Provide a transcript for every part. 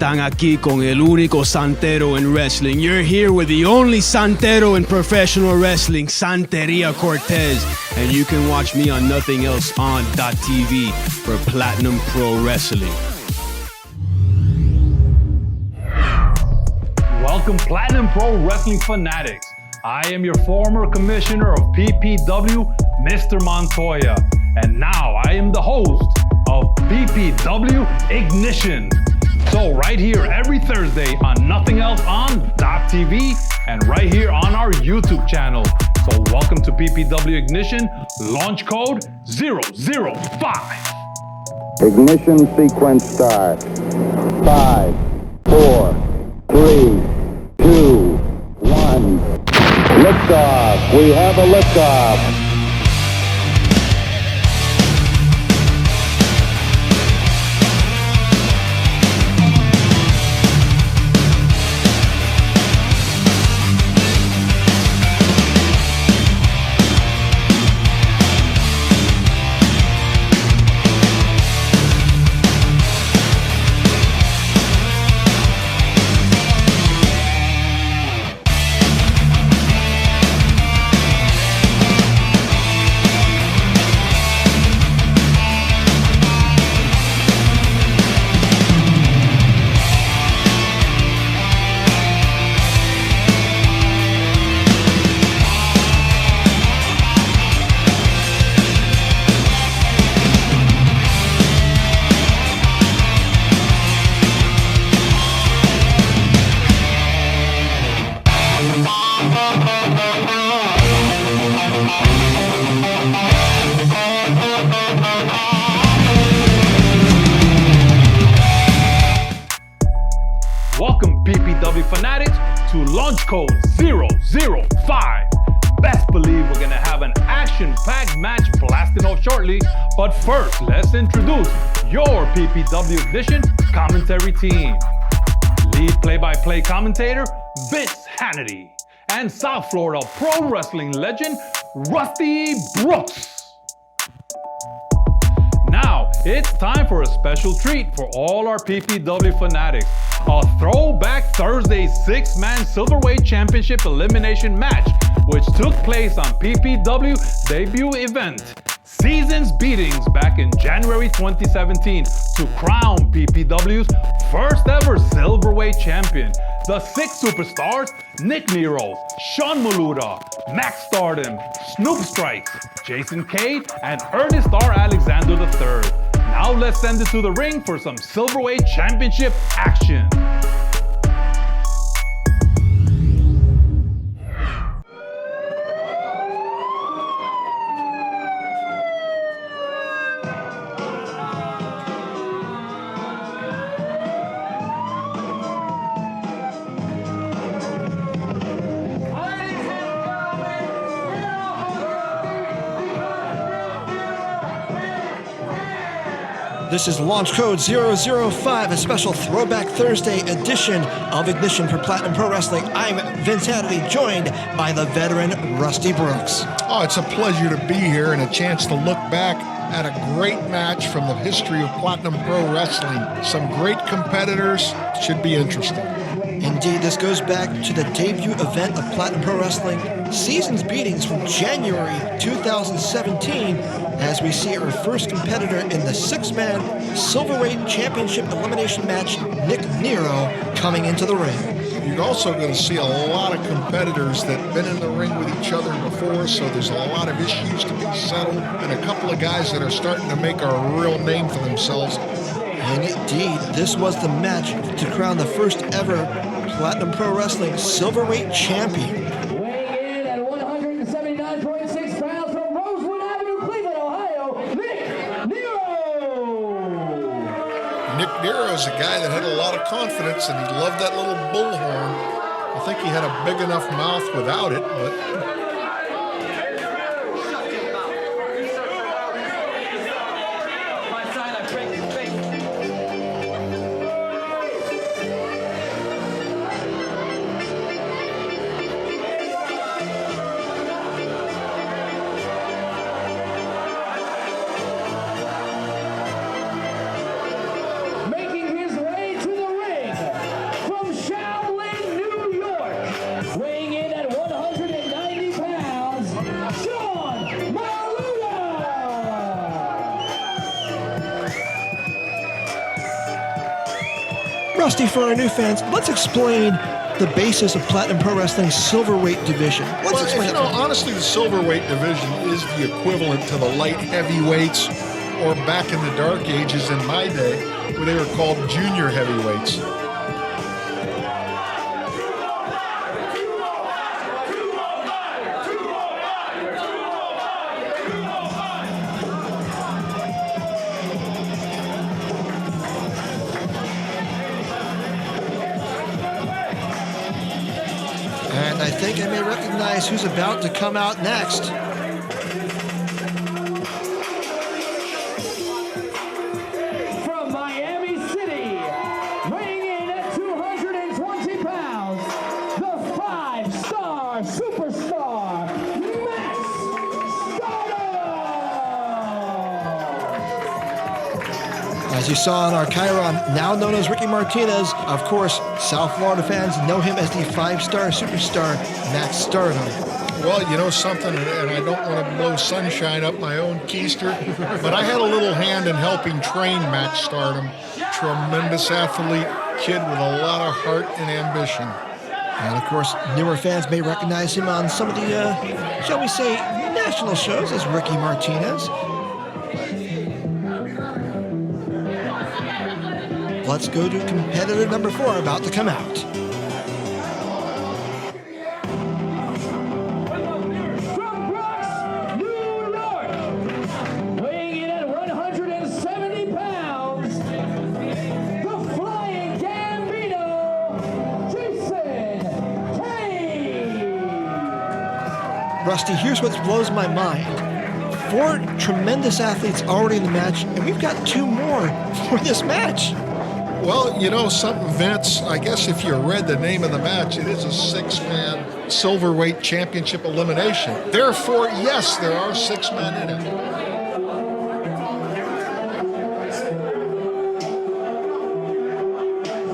están aquí con el único santero in wrestling. You're here with the only santero in professional wrestling, Santeria Cortez. And you can watch me on Nothing Else On.tv for Platinum Pro Wrestling. Welcome, Platinum Pro Wrestling fanatics. I am your former commissioner of PPW, Mr. Montoya. And now I am the host of PPW Ignition. So right here every Thursday on Nothing Else On.tv and right here on our YouTube channel. So welcome to PPW Ignition, launch code 005. Ignition sequence start. 5, 4, 3, 2, 1. Liftoff. We have a liftoff. Welcome, PPW fanatics, to launch code 005. Best believe we're gonna have an action-packed match blasting off shortly. But first, let's introduce your PPW Ignition commentary team. Lead play-by-play commentator, Vince Hannity. And South Florida pro wrestling legend, Rusty Brooks. Now, it's time for a special treat for all our PPW fanatics. A Throwback Thursday 6-man Silverweight Championship Elimination Match, which took place on PPW's debut event, Seasons Beatings, back in January 2017 to crown PPW's first ever Silverweight champion. The 6 superstars, Nero, Maluta, Maxx Stardom, Snoop Strikes, Jason Cade, and Ernest R. Alexander III. Now let's send it to the ring for some Silverweight Championship action. This is launch code 005, a special Throwback Thursday edition of Ignition for Platinum Pro Wrestling. I'm Vince Hannity, joined by the veteran Rusty Brooks. Oh, it's a pleasure to be here and a chance to look back at a great match from the history of Platinum Pro Wrestling. Some great competitors. Should be interesting. Indeed, this goes back to the debut event of Platinum Pro Wrestling, Seasons Beatings, from January 2017, as we see our first competitor in the 6-man Silverweight Championship Elimination Match, Nero, coming into the ring. You're also going to see a lot of competitors that have been in the ring with each other before, so there's a lot of issues to be settled, and a couple of guys that are starting to make a real name for themselves. And indeed, this was the match to crown the first ever Platinum Pro Wrestling Silverweight Champion. Weighing in at 179.6 pounds from Rosewood Avenue, Cleveland, Ohio, Nick Nero is a guy that had a lot of confidence, and he loved that little bullhorn. I think he had a big enough mouth without it, but... Making his way to the ring Rusty, for our new fans, let's explain the basis of Platinum Pro Wrestling's Silverweight Division. Let's explain it. Honestly, the Silverweight Division is the equivalent to the light heavyweights, or back in the dark ages in my day, where they were called junior heavyweights. And I think I may recognize who's about to come out next. From Miami City, weighing in at 220 pounds, the 5-star superstar, Maxx Stardom! As you saw in our Chiron, now known as Ricky Martinez, of course, South Florida fans know him as the 5-star superstar, Maxx Stardom. Well, you know something, and I don't want to blow sunshine up my own keister, but I had a little hand in helping train Maxx Stardom. Tremendous athlete, kid with a lot of heart and ambition. And of course, newer fans may recognize him on some of the, shall we say, national shows as Ricky Martinez. Let's go to competitor number 4 about to come out. From Bronx, New York, weighing in at 170 pounds, the Flying Gambino, Jason Cade! Rusty, here's what blows my mind. 4 tremendous athletes already in the match, and we've got 2 more for this match. Well, you know something, Vince, I guess if you read the name of the match, it is a 6-man Silverweight Championship elimination. Therefore, yes, there are 6 men in it.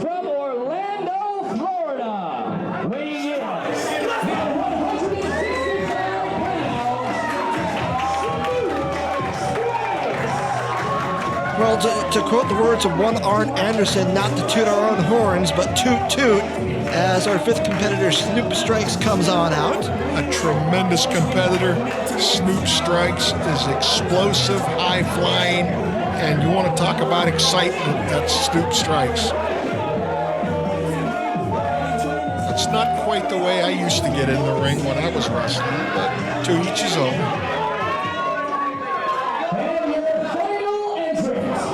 From Orlando, Florida, weighing in at 165 pounds, Well, to quote the words of one Arn Anderson, not to toot our own horns, but toot toot, as our 5th competitor, Snoop Strikes, comes on out. A tremendous competitor. Snoop Strikes is explosive, high-flying, and you want to talk about excitement, that's Snoop Strikes. It's not quite the way I used to get in the ring when I was wrestling, but to each his own.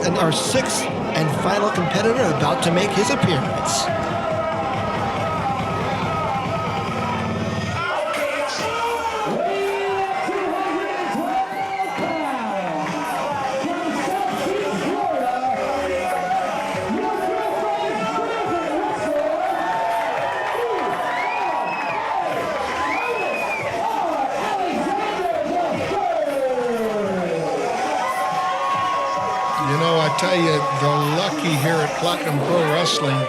And our 6th and final competitor about to make his appearance. I tell you, the lucky here at Platinum Pro Wrestling,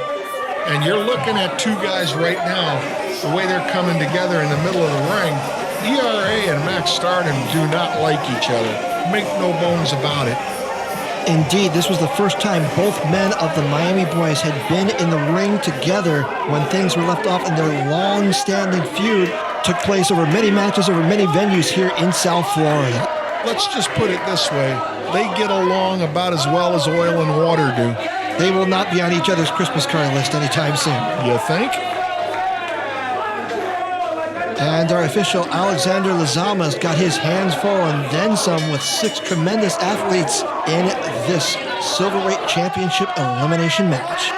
and you're looking at 2 guys right now, the way they're coming together in the middle of the ring. E.R.A. and Maxx Stardom do not like each other. Make no bones about it. Indeed, this was the first time both men of the Miami Boys had been in the ring together when things were left off, and their long-standing feud took place over many matches, over many venues here in South Florida. Let's just put it this way. They get along about as well as oil and water do. They will not be on each other's Christmas card list anytime soon. You think? And our official Alexander Lazama's got his hands full and then some with 6 tremendous athletes in this Silverweight Championship elimination match.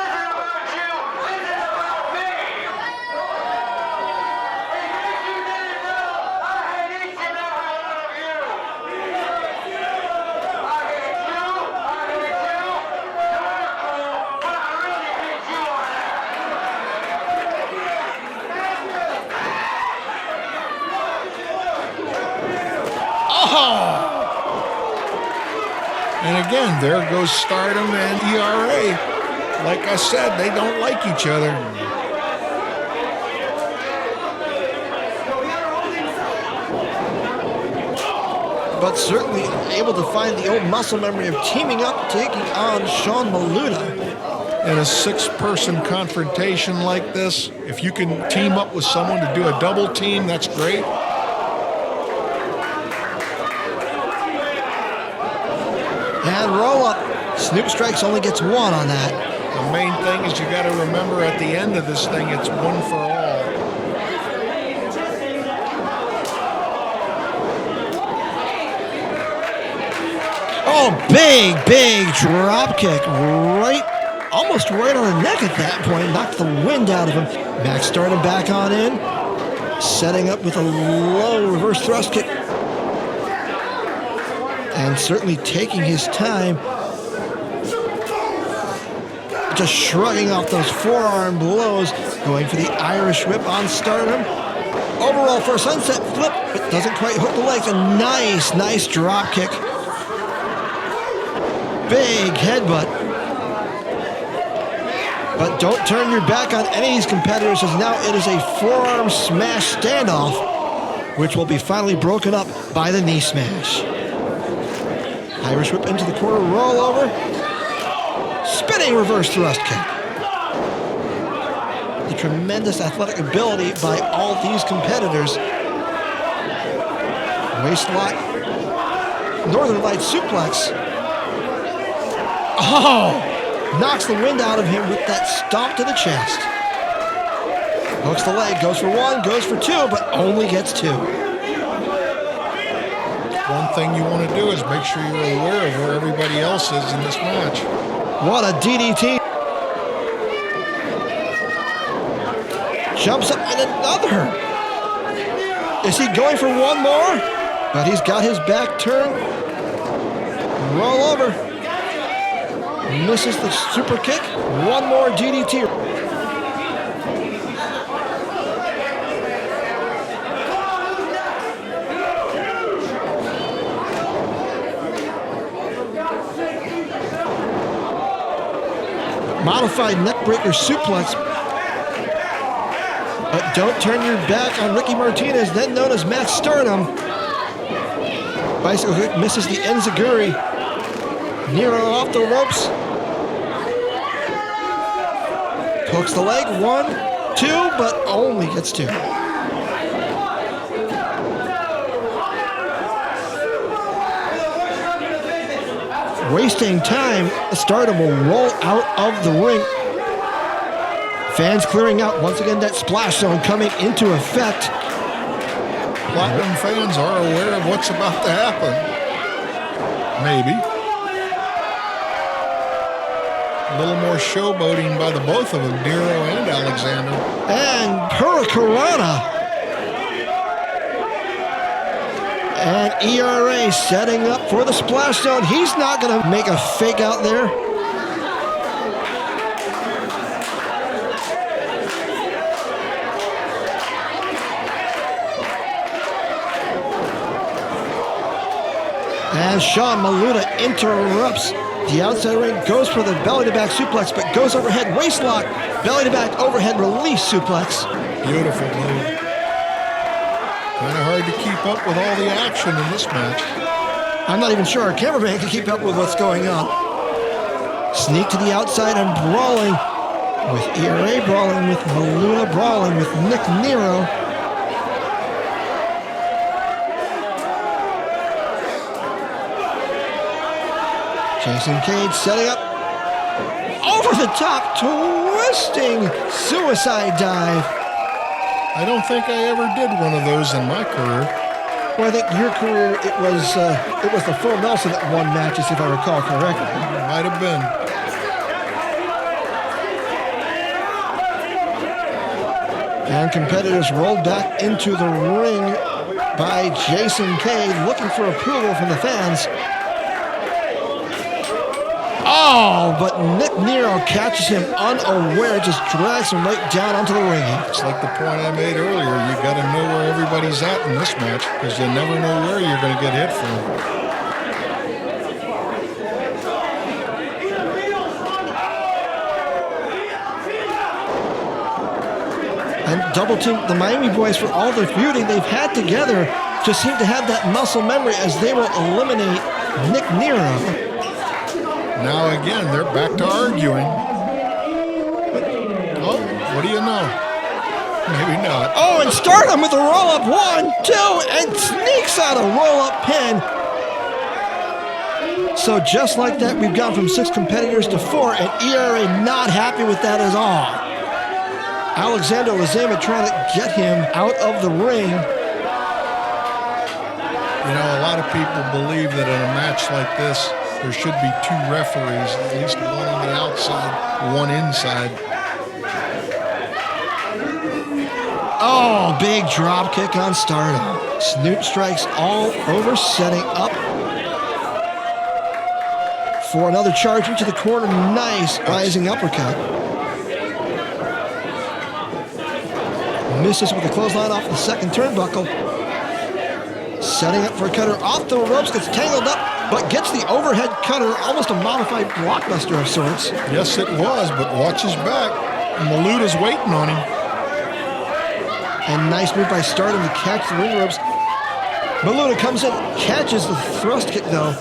And again, there goes Stardom and E.R.A. Like I said, they don't like each other. But certainly able to find the old muscle memory of teaming up, taking on Maluta. in a six-person confrontation like this. If you can team up with someone to do a double team, that's great. And roll up. Snoop Strikes only gets one on that. The main thing is you got to remember at the end of this thing, it's one for all. Oh, big drop kick. Almost right on the neck at that point. Knocked the wind out of him. Maxx Stardom back on in. Setting up with a low reverse thrust kick. And certainly taking his time. Just shrugging off those forearm blows. Going for the Irish whip on Stardom. Overall for a sunset flip, but doesn't quite hook the legs. A nice drop kick. Big headbutt. But don't turn your back on any of these competitors, as now it is a forearm smash standoff, which will be finally broken up by the knee smash. Irish whip into the corner, roll over. Spinning reverse thrust kick. The tremendous athletic ability by all these competitors. Waist lock. Northern Lights suplex. Oh! Knocks the wind out of him with that stomp to the chest. Hooks the leg, goes for one, goes for two, but only gets two. One thing you want to do is make sure you're aware of where everybody else is in this match. What a DDT. Jumps up in another. Is he going for one more? But he's got his back turned. Roll over. Misses the super kick. One more DDT. Modified neckbreaker suplex. But don't turn your back on Ricky Martinez, then known as Maxx Stardom. Bicycle hook misses the enziguri. Nero off the ropes. Hooks the leg, one, two, but only gets two. Wasting time, Stardom will roll out of the ring. Fans clearing out. Once again, that splash zone coming into effect. Platinum fans are aware of what's about to happen. Maybe. A little more showboating by the both of them, Nero and Alexander. And Hurricanrana. And E.R.A. setting up for the splash zone. He's not going to make a fake out there. And Sean Maluta interrupts. The outside ring goes for the belly-to-back suplex, but goes overhead, waist lock, belly-to-back overhead release suplex. Beautiful move. Kind of hard to keep up with all the action in this match. I'm not even sure our cameraman can keep up with what's going on. Sneak to the outside and brawling with E.R.A. brawling with Maluta, brawling with Nick Nero. Jason Cade setting up over the top, twisting suicide dive. I don't think I ever did one of those in my career. Well, I think your career, it was the full Nelson that won matches, if I recall correctly. Might have been. And competitors rolled back into the ring by Jason Cade, looking for approval from the fans. Oh, but Nick Nero catches him unaware, just drags him right down onto the ring. It's like the point I made earlier. You got to know where everybody's at in this match, because you never know where you're going to get hit from. And double team the Miami boys, for all the feuding they've had together, just seem to have that muscle memory as they will eliminate Nick Nero. Now again, they're back to arguing. What do you know? Maybe not. Oh, and Stardom with a roll-up. 1, 2, and sneaks out a roll-up pin. So just like that, we've gone from 6 competitors to 4, and E.R.A. not happy with that at all. Alexander Lazema trying to get him out of the ring. You know, a lot of people believe that in a match like this, there should be 2 referees, at least one on the outside, one inside. Oh, big drop kick on Stardom. Snoop strikes all over, setting up for another charge into the corner. Nice rising uppercut. Misses with a clothesline off the second turnbuckle. Setting up for a cutter off the ropes, gets tangled up, but gets the overhead cutter, almost a modified blockbuster of sorts. Yes, it was, but watch his back. Maluta's waiting on him. And nice move by Stardom to catch the ring ropes. Maluta comes in, catches the thrust kick though.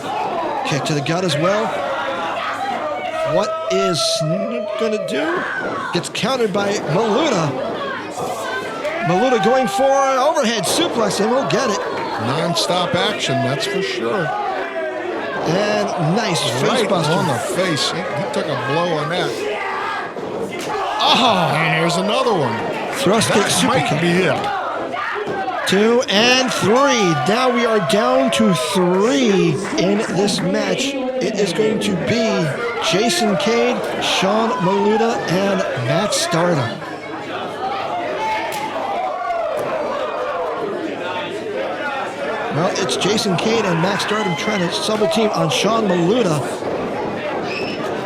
Kick to the gut as well. What is Snoop gonna do? Gets countered by Maluta. Maluta going for an overhead suplex and will get it. Non-stop action, that's for sure. And nice face buster. On the face. He took a blow on that. Oh! And here's another one. Thrust kick, super might kick. be it. 2 and 3. Now we are down to 3 in this match. It is going to be Jason Cade, Sean Maluta, and Maxx Stardom. Well, it's Jason Cade and Maxx Stardom trying to double team on Sean Maluta.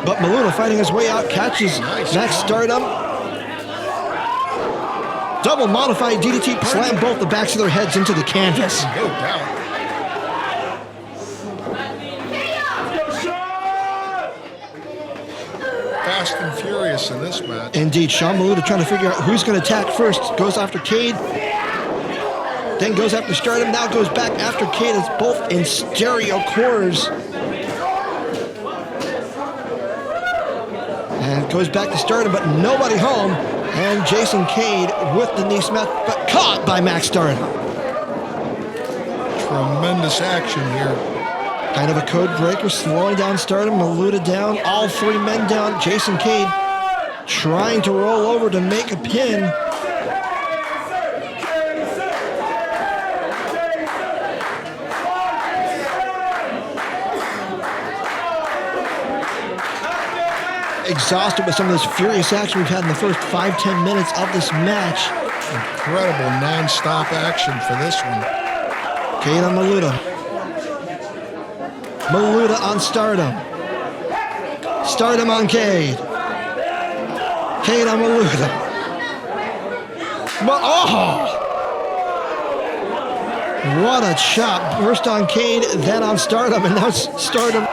But Maluta fighting his way out, catches Maxx Stardom. Double modified DDT, slam both the backs of their heads into the canvas. No doubt. Fast and furious in this match. Indeed, Sean Maluta trying to figure out who's going to attack first. Goes after Cade, then goes after Stardom, now goes back after Cade. It's both in stereo corners. And goes back to Stardom, but nobody home. And Jason Cade with the knee smash, but caught by Maxx Stardom. Tremendous action here. Kind of a code breaker, slowing down Stardom, Maluta down, all 3 men down. Jason Cade trying to roll over to make a pin. Exhausted with some of this furious action we've had in the first 5-10 minutes of this match. Incredible non-stop action for this one. Cade on Maluta. Maluta on Stardom. Stardom on Cade. Cade on Maluta. What a chop. First on Cade, then on Stardom, and now Stardom.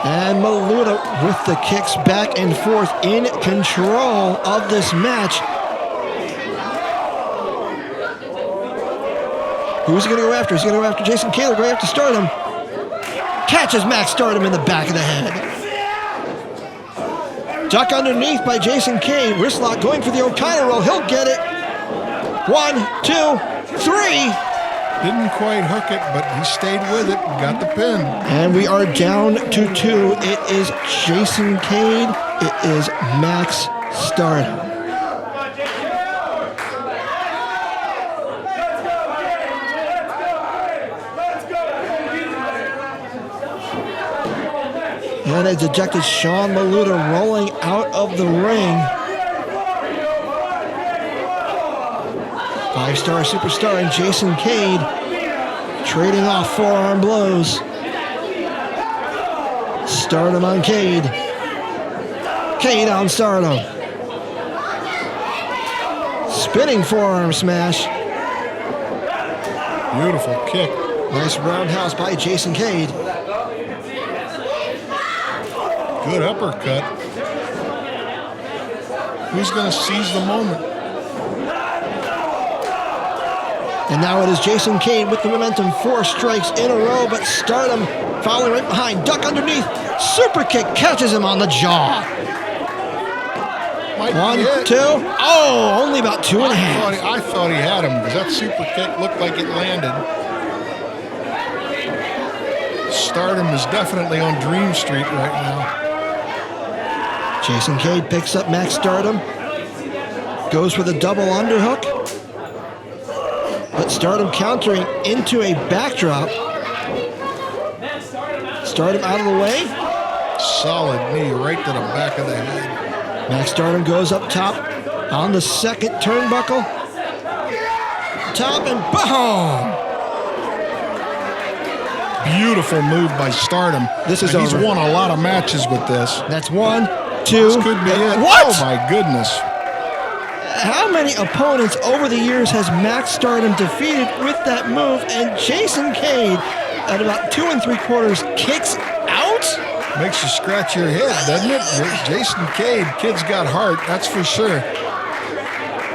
And Maluta with the kicks back and forth, in control of this match. Who's he going to go after? He's going to go after Jason Cade or go after Stardom. Catches Maxx Stardom in the back of the head. Duck underneath by Jason Cade. Wristlock going for the Okada roll. He'll get it. 1, 2, 3. Didn't quite hook it, but he stayed with it and got the pin. And we are down to 2. It is Jason Cade. It is Maxx Stardom. And a dejected Sean Maluta rolling out of the ring. 5-star superstar and Jason Cade trading off forearm blows. Stardom on Cade. Cade on Stardom. Spinning forearm smash. Beautiful kick. Nice roundhouse by Jason Cade. Good uppercut. Who's going to seize the moment? And now it is Jason Cade with the momentum. 4 strikes in a row, but Stardom following right behind. Duck underneath. Super kick catches him on the jaw. Might 1, be it. 2. Oh, only about 2.5. I thought he had him because that super kick looked like it landed. Stardom is definitely on Dream Street right now. Jason Cade picks up Maxx Stardom. Goes for the double underhook. But Stardom countering into a backdrop. Stardom out of the way. Solid knee right to the back of the head. Maxx Stardom goes up top on the second turnbuckle. Top and boom! Beautiful move by Stardom. This is He's over. won a lot of matches with this. That's 1, 2. This could be it. What? Oh my goodness. How many opponents over the years has Maxx Stardom defeated with that move? And Jason Cade, at about 2 3/4, kicks out? Makes you scratch your head, doesn't it? Jason Cade, kid's got heart, that's for sure.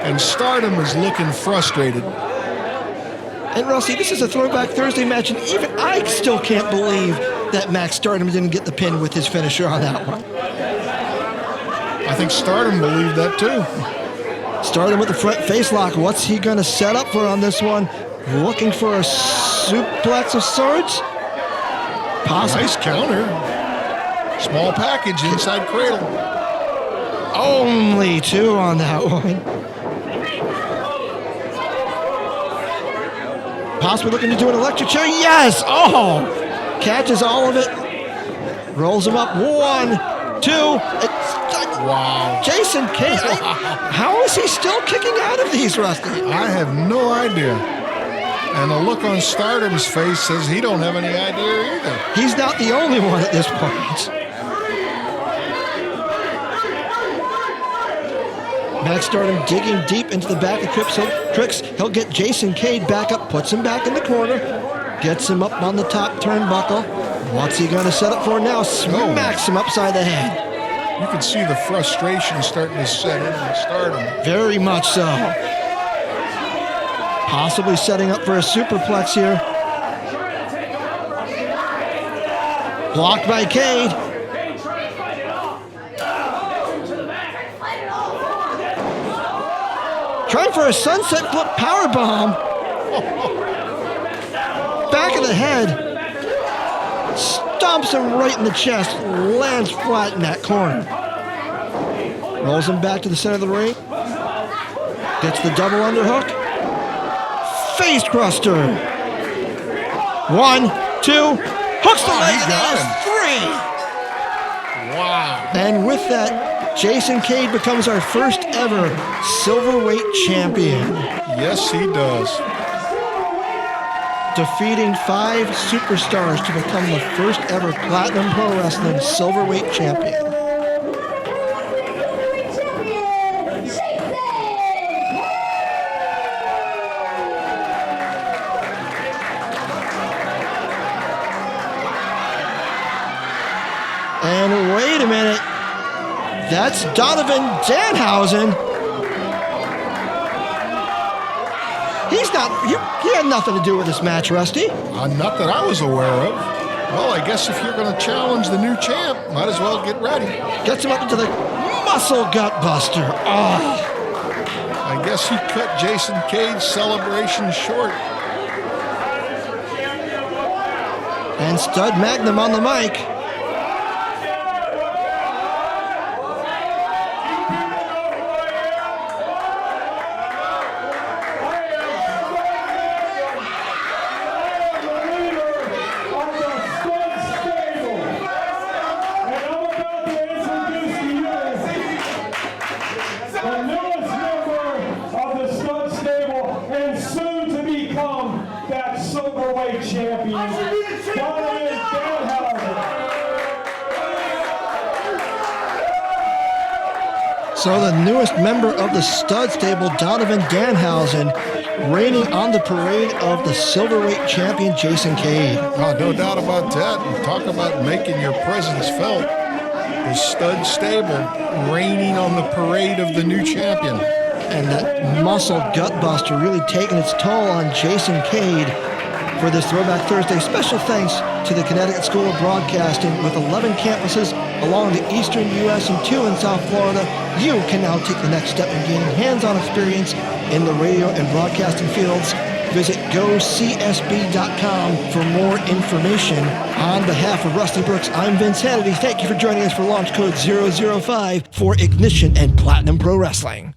And Stardom is looking frustrated. And Rusty, this is a Throwback Thursday match, and even I still can't believe that Maxx Stardom didn't get the pin with his finisher on that one. I think Stardom believed that too. Stardom with the front face lock. What's he going to set up for on this one? Looking for a suplex of sorts? Possibly. Nice counter. Small package inside cradle. Only 2 on that one. Possibly looking to do an electric chair. Yes! Oh! Catches all of it. Rolls him up. 1, 2. Wow. Jason Cade. How is he still kicking out of these, Rusty? I have no idea. And the look on Stardom's face says he don't have any idea either. He's not the only one at this point. Maxx Stardom digging deep into the back of Tricks. He'll get Jason Cade back up, puts him back in the corner, gets him up on the top turnbuckle. What's he going to set up for now? Smacks him upside the head. You can see the frustration starting to set in on Stardom. Very much so. Possibly setting up for a superplex here. Blocked by Cade. Trying for a sunset flip powerbomb. Back of the head. Stomps him right in the chest. Lands flat in that corner. Rolls him back to the center of the ring. Gets the double underhook. Face cruster. 1, 2. Hooks the leg. he got And 3. Wow. And with that, Jason Cade becomes our first ever Silverweight champion. Yes, he does. Defeating 5 superstars to become the first ever Platinum Pro Wrestling Silverweight champion. And wait a minute, that's Donovan Danhausen. He had nothing to do with this match, Rusty. Not that I was aware of. Well, I guess if you're going to challenge the new champ, might as well get ready. Gets him up into the muscle gut buster. Oh. I guess he cut Jason Cade's celebration short. And Stud Magnum on the mic. So the newest member of the Stud Stable, Donovan Danhausen, reigning on the parade of the Silverweight champion, Jason Cade. Oh, no doubt about that. And talk about making your presence felt. The Stud Stable reigning on the parade of the new champion. And that muscle gut buster really taking its toll on Jason Cade for this Throwback Thursday. Special thanks to the Connecticut School of Broadcasting. With 11 campuses along the eastern U.S. and 2 in South Florida, you can now take the next step in gaining hands-on experience in the radio and broadcasting fields. Visit GoCSB.com for more information. On behalf of Rusty Brooks, I'm Vince Hannity. Thank you for joining us for launch code 005 for Ignition and Platinum Pro Wrestling.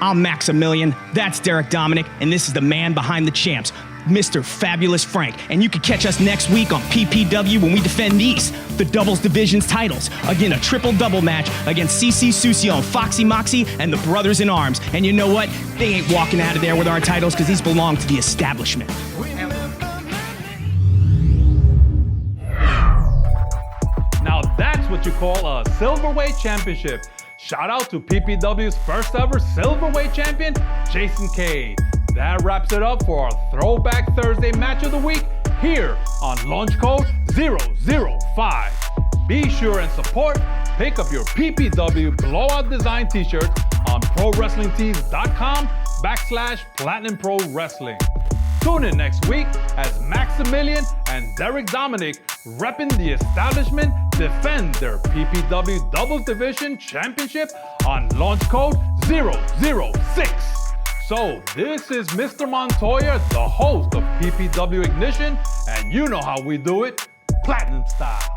I'm Maximilian, that's Derek Dominic, and this is the man behind the champs, Mr. Fabulous Frank. And you can catch us next week on PPW when we defend the doubles divisions titles. Again, a triple-double match against CC Sucio, Foxy Moxie, and the Brothers in Arms. And you know what? They ain't walking out of there with our titles because these belong to the establishment. Now that's what you call a Silverweight Championship. Shout out to PPW's first ever Silverweight champion, Jason Cade. That wraps it up for our Throwback Thursday Match of the Week here on launch code 005. Be sure and support. Pick up your PPW Blowout Design t-shirts on ProWrestlingTees.com/Platinum Pro Wrestling. Tune in next week as Maximilian and Derek Dominic, repping the establishment, defend their PPW Doubles Division Championship on launch code 006. So this is Mr. Montoya, the host of PPW Ignition, and you know how we do it, Platinum style.